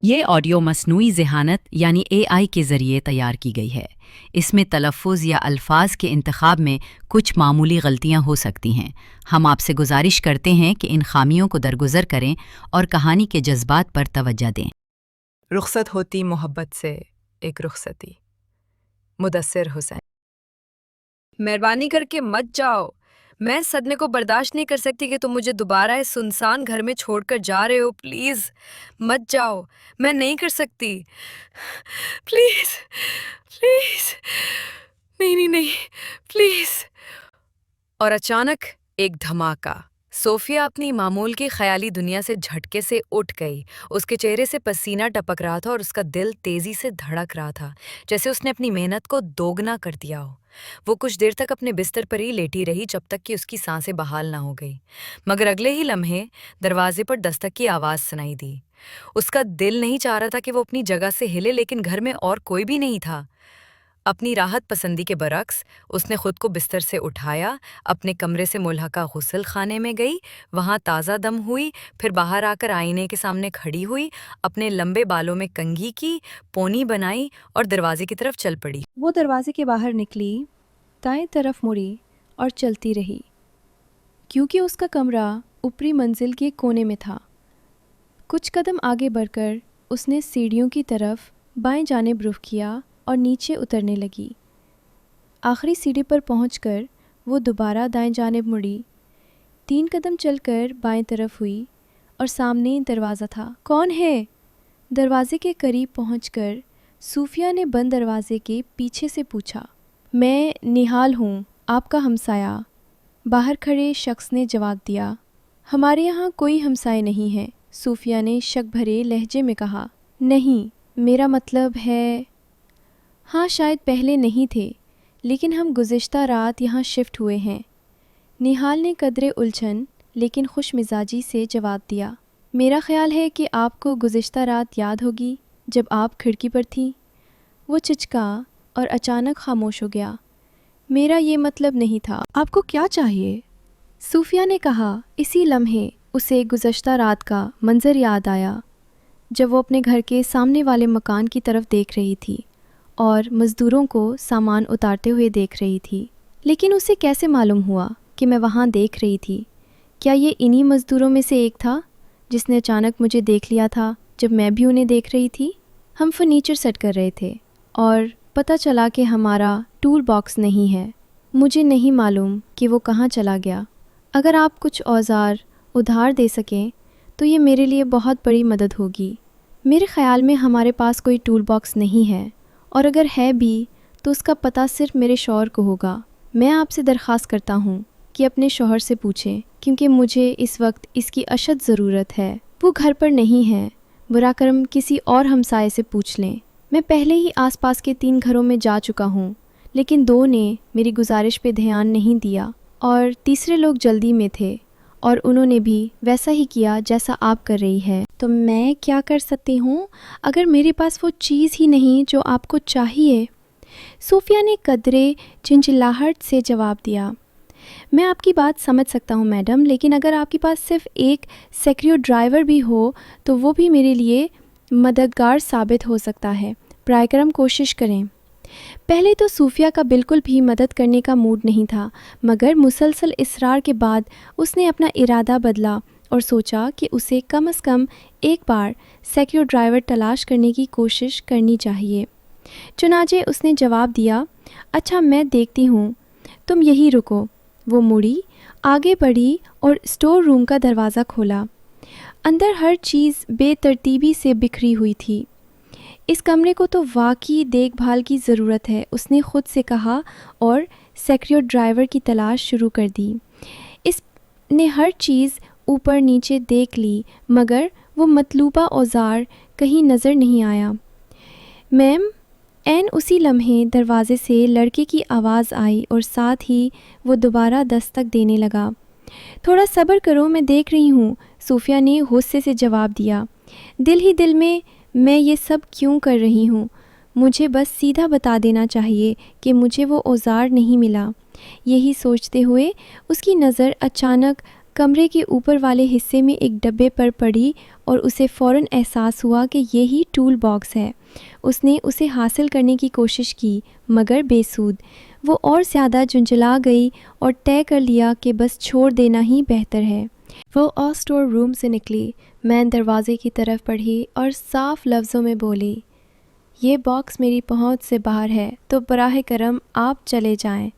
یہ آڈیو مصنوعی ذہانت یعنی اے آئی کے ذریعے تیار کی گئی ہے۔ اس میں تلفظ یا الفاظ کے انتخاب میں کچھ معمولی غلطیاں ہو سکتی ہیں۔ ہم آپ سے گزارش کرتے ہیں کہ ان خامیوں کو درگزر کریں اور کہانی کے جذبات پر توجہ دیں۔ رخصت ہوتی محبت سے ایک رخصتی۔ مدثر حسین۔ مہربانی کر کے مت جاؤ، میں صدمے کو برداشت نہیں کر سکتی کہ تم مجھے دوبارہ اس سنسان گھر میں چھوڑ کر جا رہے ہو۔ پلیز مت جاؤ، میں نہیں کر سکتی، پلیز پلیز، نہیں پلیز۔ اور اچانک ایک دھماکہ۔ صوفیہ اپنی معمول کی خیالی دنیا سے جھٹکے سے اٹھ گئی۔ اس کے چہرے سے پسینہ ٹپک رہا تھا اور اس کا دل تیزی سے دھڑک رہا تھا، جیسے اس نے اپنی محنت کو دوگنا کر دیا ہو۔ وہ کچھ دیر تک اپنے بستر پر ہی لیٹی رہی جب تک کہ اس کی سانسیں بحال نہ ہو گئی، مگر اگلے ہی لمحے دروازے پر دستک کی آواز سنائی دی۔ اس کا دل نہیں چاہ رہا تھا کہ وہ اپنی جگہ سے ہلے، لیکن گھر میں اور کوئی بھی نہیں تھا۔ اپنی راحت پسندی کے برعکس اس نے خود کو بستر سے اٹھایا، اپنے کمرے سے ملحقہ غسل خانے میں گئی، وہاں تازہ دم ہوئی، پھر باہر آ کر آئینے کے سامنے کھڑی ہوئی، اپنے لمبے بالوں میں کنگھی کی، پونی بنائی اور دروازے کی طرف چل پڑی۔ وہ دروازے کے باہر نکلی، دائیں طرف مڑی اور چلتی رہی، کیونکہ اس کا کمرہ اوپری منزل کے کونے میں تھا۔ کچھ قدم آگے بڑھ کر اس نے سیڑھیوں کی طرف بائیں جانب رخ کیا اور نیچے اترنے لگی۔ آخری سیڑھی پر پہنچ کر وہ دوبارہ دائیں جانب مڑی، 3 قدم چل کر بائیں طرف ہوئی اور سامنے دروازہ تھا۔ کون ہے؟ دروازے کے قریب پہنچ کر صوفیہ نے بند دروازے کے پیچھے سے پوچھا۔ میں نہال ہوں، آپ کا ہمسایہ، باہر کھڑے شخص نے جواب دیا۔ ہمارے یہاں کوئی ہمسائے نہیں ہے، صوفیہ نے شک بھرے لہجے میں کہا۔ نہیں، میرا مطلب ہے… ہاں شاید پہلے نہیں تھے، لیکن ہم گزشتہ رات یہاں شفٹ ہوئے ہیں، نہال نے قدرے الجھن لیکن خوش مزاجی سے جواب دیا۔ میرا خیال ہے کہ آپ کو گزشتہ رات یاد ہوگی جب آپ کھڑکی پر تھیں۔ وہ چچکا اور اچانک خاموش ہو گیا۔ میرا یہ مطلب نہیں تھا۔ آپ کو کیا چاہیے؟ صوفیہ نے کہا۔ اسی لمحے اسے گزشتہ رات کا منظر یاد آیا جب وہ اپنے گھر کے سامنے والے مکان کی طرف دیکھ رہی تھی اور مزدوروں کو سامان اتارتے ہوئے دیکھ رہی تھی۔ لیکن اسے کیسے معلوم ہوا کہ میں وہاں دیکھ رہی تھی؟ کیا یہ انہی مزدوروں میں سے ایک تھا جس نے اچانک مجھے دیکھ لیا تھا جب میں بھی انہیں دیکھ رہی تھی؟ ہم فرنیچر سیٹ کر رہے تھے اور پتہ چلا کہ ہمارا ٹول باکس نہیں ہے۔ مجھے نہیں معلوم کہ وہ کہاں چلا گیا۔ اگر آپ کچھ اوزار ادھار دے سکیں تو یہ میرے لیے بہت بڑی مدد ہوگی۔ میرے خیال میں ہمارے پاس کوئی ٹول باکس نہیں ہے، اور اگر ہے بھی تو اس کا پتہ صرف میرے شوہر کو ہوگا۔ میں آپ سے درخواست کرتا ہوں کہ اپنے شوہر سے پوچھیں، کیونکہ مجھے اس وقت اس کی اشد ضرورت ہے۔ وہ گھر پر نہیں ہے، برا کرم کسی اور ہمسائے سے پوچھ لیں۔ میں پہلے ہی آس پاس کے 3 گھروں میں جا چکا ہوں، لیکن 2 نے میری گزارش پہ دھیان نہیں دیا، اور تیسرے لوگ جلدی میں تھے اور انہوں نے بھی ویسا ہی کیا جیسا آپ کر رہی ہے۔ تو میں کیا کر سکتی ہوں اگر میرے پاس وہ چیز ہی نہیں جو آپ کو چاہیے؟ صوفیہ نے قدرے چنچلاہٹ سے جواب دیا۔ میں آپ کی بات سمجھ سکتا ہوں میڈم، لیکن اگر آپ کے پاس صرف ایک سیکریو ڈرائیور بھی ہو تو وہ بھی میرے لیے مددگار ثابت ہو سکتا ہے۔ برائے کرم کوشش کریں۔ پہلے تو صوفیہ کا بالکل بھی مدد کرنے کا موڈ نہیں تھا، مگر مسلسل اصرار کے بعد اس نے اپنا ارادہ بدلا اور سوچا کہ اسے کم از کم ایک بار سیکریو ڈرائیور تلاش کرنے کی کوشش کرنی چاہیے۔ چنانچہ اس نے جواب دیا، اچھا میں دیکھتی ہوں، تم یہی رکو۔ وہ مڑی، آگے بڑھی اور اسٹور روم کا دروازہ کھولا۔ اندر ہر چیز بے ترتیبی سے بکھری ہوئی تھی۔ اس کمرے کو تو واقعی دیکھ بھال کی ضرورت ہے، اس نے خود سے کہا اور سیکریو ڈرائیور کی تلاش شروع کر دی۔ اس نے ہر چیز اوپر نیچے دیکھ لی، مگر وہ مطلوبہ اوزار کہیں نظر نہیں آیا۔ میم، عین اسی لمحے دروازے سے لڑکے کی آواز آئی اور ساتھ ہی وہ دوبارہ دستک دینے لگا۔ تھوڑا صبر کرو، میں دیکھ رہی ہوں، صوفیہ نے غصے سے جواب دیا۔ دل ہی دل میں یہ سب کیوں کر رہی ہوں؟ مجھے بس سیدھا بتا دینا چاہیے کہ مجھے وہ اوزار نہیں ملا۔ یہی سوچتے ہوئے اس کی نظر اچانک کمرے کے اوپر والے حصے میں ایک ڈبے پر پڑی اور اسے فوراً احساس ہوا کہ یہی ٹول باکس ہے۔ اس نے اسے حاصل کرنے کی کوشش کی مگر بے سود۔ وہ اور زیادہ جھنجھلا گئی اور طے کر لیا کہ بس چھوڑ دینا ہی بہتر ہے۔ وہ اسٹور روم سے نکلی، مین دروازے کی طرف بڑھی اور صاف لفظوں میں بولی، یہ باکس میری پہنچ سے باہر ہے تو براہ کرم آپ چلے جائیں۔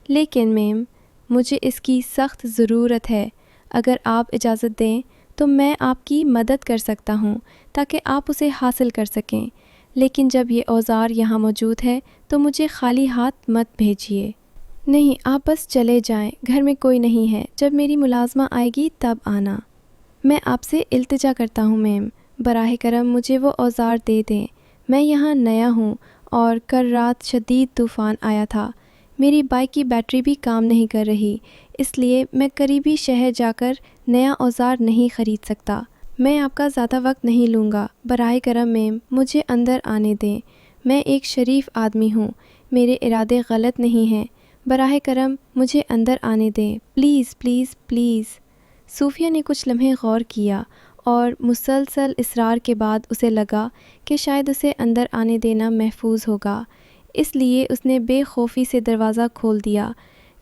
لیکن میم، مجھے اس کی سخت ضرورت ہے۔ اگر آپ اجازت دیں تو میں آپ کی مدد کر سکتا ہوں تاکہ آپ اسے حاصل کر سکیں، لیکن جب یہ اوزار یہاں موجود ہے تو مجھے خالی ہاتھ مت بھیجیے۔ نہیں، آپ بس چلے جائیں، گھر میں کوئی نہیں ہے، جب میری ملازمہ آئے گی تب آنا۔ میں آپ سے التجا کرتا ہوں میم، براہ کرم مجھے وہ اوزار دے دیں۔ میں یہاں نیا ہوں اور کل رات شدید طوفان آیا تھا۔ میری بائک کی بیٹری بھی کام نہیں کر رہی، اس لیے میں قریبی شہر جا کر نیا اوزار نہیں خرید سکتا۔ میں آپ کا زیادہ وقت نہیں لوں گا، براہ کرم میم مجھے اندر آنے دیں۔ میں ایک شریف آدمی ہوں، میرے ارادے غلط نہیں ہیں، براہ کرم مجھے اندر آنے دیں، پلیز پلیز پلیز۔ صوفیہ نے کچھ لمحے غور کیا اور مسلسل اصرار کے بعد اسے لگا کہ شاید اسے اندر آنے دینا محفوظ ہوگا، اس لیے اس نے بے خوفی سے دروازہ کھول دیا،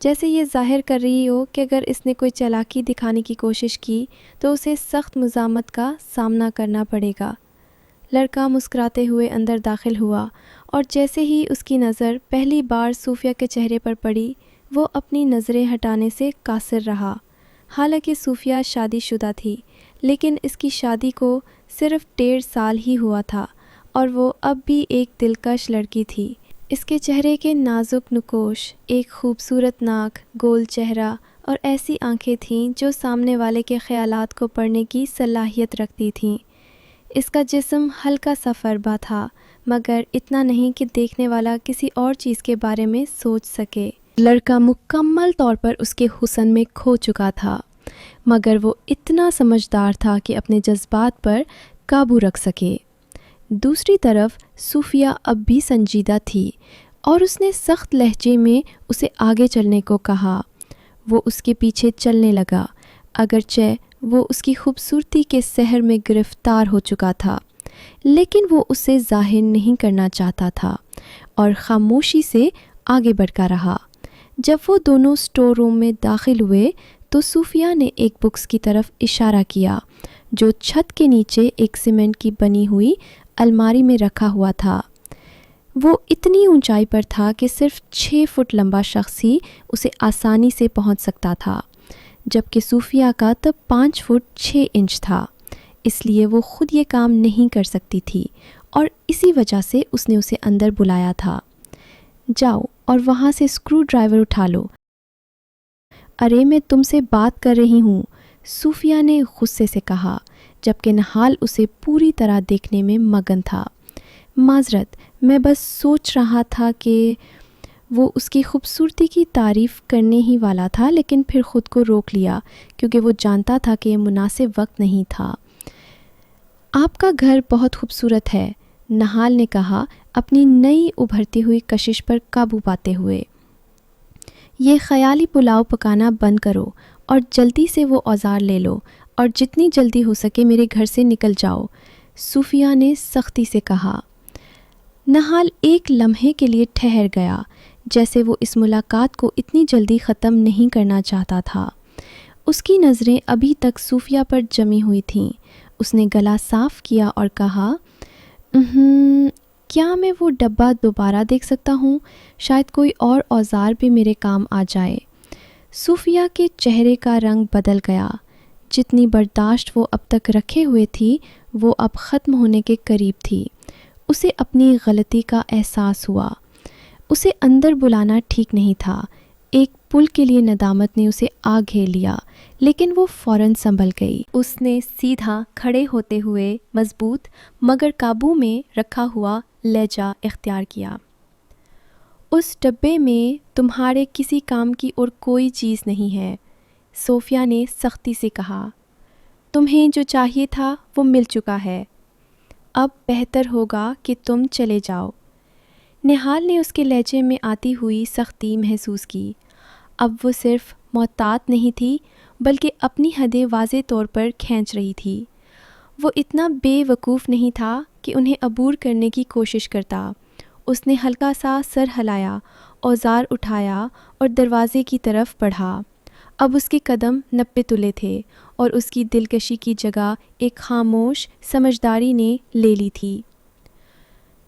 جیسے یہ ظاہر کر رہی ہو کہ اگر اس نے کوئی چالاکی دکھانے کی کوشش کی تو اسے سخت مزاحمت کا سامنا کرنا پڑے گا۔ لڑکا مسکراتے ہوئے اندر داخل ہوا اور جیسے ہی اس کی نظر پہلی بار صوفیہ کے چہرے پر پڑی، وہ اپنی نظریں ہٹانے سے قاصر رہا۔ حالانکہ صوفیہ شادی شدہ تھی، لیکن اس کی شادی کو صرف 1.5 سال ہی ہوا تھا اور وہ اب بھی ایک دلکش لڑکی تھی۔ اس کے چہرے کے نازک نقوش، ایک خوبصورت ناک، گول چہرہ اور ایسی آنکھیں تھیں جو سامنے والے کے خیالات کو پڑھنے کی صلاحیت رکھتی تھیں۔ اس کا جسم ہلکا سا فربا تھا، مگر اتنا نہیں کہ دیکھنے والا کسی اور چیز کے بارے میں سوچ سکے۔ لڑکا مکمل طور پر اس کے حسن میں کھو چکا تھا، مگر وہ اتنا سمجھدار تھا کہ اپنے جذبات پر قابو رکھ سکے۔ دوسری طرف صوفیہ اب بھی سنجیدہ تھی اور اس نے سخت لہجے میں اسے آگے چلنے کو کہا۔ وہ اس کے پیچھے چلنے لگا، اگرچہ وہ اس کی خوبصورتی کے سحر میں گرفتار ہو چکا تھا، لیکن وہ اسے ظاہر نہیں کرنا چاہتا تھا اور خاموشی سے آگے بڑھتا رہا۔ جب وہ دونوں اسٹور روم میں داخل ہوئے تو صوفیہ نے ایک بکس کی طرف اشارہ کیا جو چھت کے نیچے ایک سیمنٹ کی بنی ہوئی الماری میں رکھا ہوا تھا۔ وہ اتنی اونچائی پر تھا کہ صرف 6 فٹ لمبا شخص ہی اسے آسانی سے پہنچ سکتا تھا، جبکہ صوفیہ کا تب 5 فٹ 6 انچ تھا، اس لیے وہ خود یہ کام نہیں کر سکتی تھی اور اسی وجہ سے اس نے اسے اندر بلایا تھا۔ جاؤ اور وہاں سے اسکرو ڈرائیور اٹھا لو۔ ارے میں تم سے بات کر رہی ہوں، صوفیہ نے غصے سے کہا، جبکہ نہال اسے پوری طرح دیکھنے میں مگن تھا۔ معذرت، میں بس سوچ رہا تھا کہ وہ اس کی خوبصورتی کی تعریف کرنے ہی والا تھا، لیکن پھر خود کو روک لیا کیونکہ وہ جانتا تھا کہ یہ مناسب وقت نہیں تھا۔ آپ کا گھر بہت خوبصورت ہے، نہال نے کہا، اپنی نئی ابھرتی ہوئی کشش پر قابو پاتے ہوئے۔ یہ خیالی پلاؤ پکانا بند کرو اور جلدی سے وہ اوزار لے لو اور جتنی جلدی ہو سکے میرے گھر سے نکل جاؤ، صوفیہ نے سختی سے کہا۔ نہال ایک لمحے کے لیے ٹھہر گیا، جیسے وہ اس ملاقات کو اتنی جلدی ختم نہیں کرنا چاہتا تھا۔ اس کی نظریں ابھی تک صوفیہ پر جمی ہوئی تھیں۔ اس نے گلا صاف کیا اور کہا، کیا میں وہ ڈبہ دوبارہ دیکھ سکتا ہوں؟ شاید کوئی اور اوزار بھی میرے کام آ جائے۔ صوفیہ کے چہرے کا رنگ بدل گیا۔ جتنی برداشت وہ اب تک رکھے ہوئے تھی وہ اب ختم ہونے کے قریب تھی۔ اسے اپنی غلطی کا احساس ہوا۔ اسے اندر بلانا ٹھیک نہیں تھا۔ ایک پل کے لیے ندامت نے اسے آ گھیر لیا، لیکن وہ فوراً سنبھل گئی۔ اس نے سیدھا کھڑے ہوتے ہوئے مضبوط مگر قابو میں رکھا ہوا لہجہ اختیار کیا۔ اس ڈبے میں تمہارے کسی کام کی اور کوئی چیز نہیں ہے، صوفیہ نے سختی سے کہا۔ تمہیں جو چاہیے تھا وہ مل چکا ہے، اب بہتر ہوگا کہ تم چلے جاؤ۔ نہال نے اس کے لہجے میں آتی ہوئی سختی محسوس کی۔ اب وہ صرف محتاط نہیں تھی، بلکہ اپنی حدیں واضح طور پر کھینچ رہی تھی۔ وہ اتنا بے وقوف نہیں تھا کہ انہیں عبور کرنے کی کوشش کرتا۔ اس نے ہلکا سا سر ہلایا، اوزار اٹھایا اور دروازے کی طرف بڑھا۔ اب اس کے قدم نپے تلے تھے اور اس کی دلکشی کی جگہ ایک خاموش سمجھداری نے لے لی تھی۔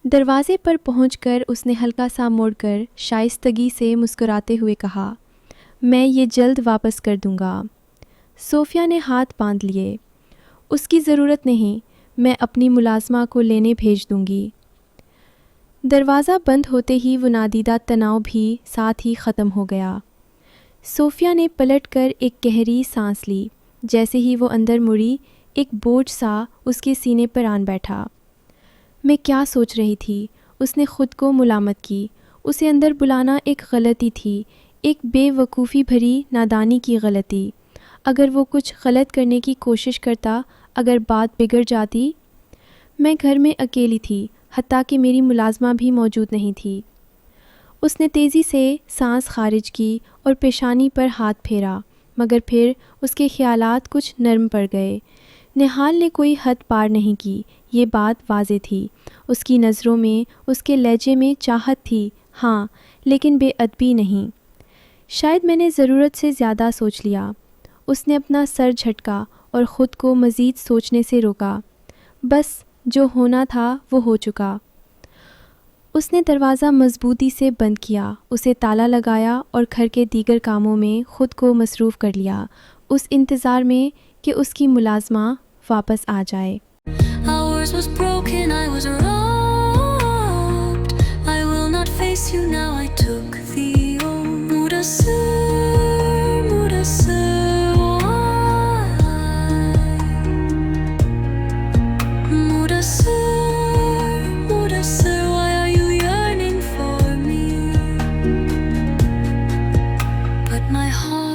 دروازے پر پہنچ کر اس نے ہلکا سا مڑ کر شائستگی سے مسکراتے ہوئے کہا، میں یہ جلد واپس کر دوں گا۔ صوفیہ نے ہاتھ باندھ لیے۔ اس کی ضرورت نہیں، میں اپنی ملازمہ کو لینے بھیج دوں گی۔ دروازہ بند ہوتے ہی وہ نادیدہ تناؤ بھی ساتھ ہی ختم ہو گیا۔ صوفیہ نے پلٹ کر ایک گہری سانس لی۔ جیسے ہی وہ اندر مڑی، ایک بوجھ سا اس کے سینے پر آن بیٹھا۔ میں کیا سوچ رہی تھی؟ اس نے خود کو ملامت کی۔ اسے اندر بلانا ایک غلطی تھی، ایک بے وقوفی بھری نادانی کی غلطی۔ اگر وہ کچھ غلط کرنے کی کوشش کرتا، اگر بات بگڑ جاتی۔ میں گھر میں اکیلی تھی، حتیٰ کہ میری ملازمہ بھی موجود نہیں تھی۔ اس نے تیزی سے سانس خارج کی اور پیشانی پر ہاتھ پھیرا، مگر پھر اس کے خیالات کچھ نرم پڑ گئے۔ نہال نے کوئی حد پار نہیں کی، یہ بات واضح تھی۔ اس کی نظروں میں، اس کے لہجے میں چاہت تھی، ہاں، لیکن بے ادبی نہیں۔ شاید میں نے ضرورت سے زیادہ سوچ لیا۔ اس نے اپنا سر جھٹکا اور خود کو مزید سوچنے سے روکا۔ بس جو ہونا تھا وہ ہو چکا۔ اس نے دروازہ مضبوطی سے بند کیا، اسے تالا لگایا اور گھر کے دیگر کاموں میں خود کو مصروف کر لیا، اس انتظار میں کہ اس کی ملازمہ واپس آ جائے۔ Ours was broken, I was robbed. I will not face you now, I took the old Mudassir, Mudassir, why are you yearning for me? But my heart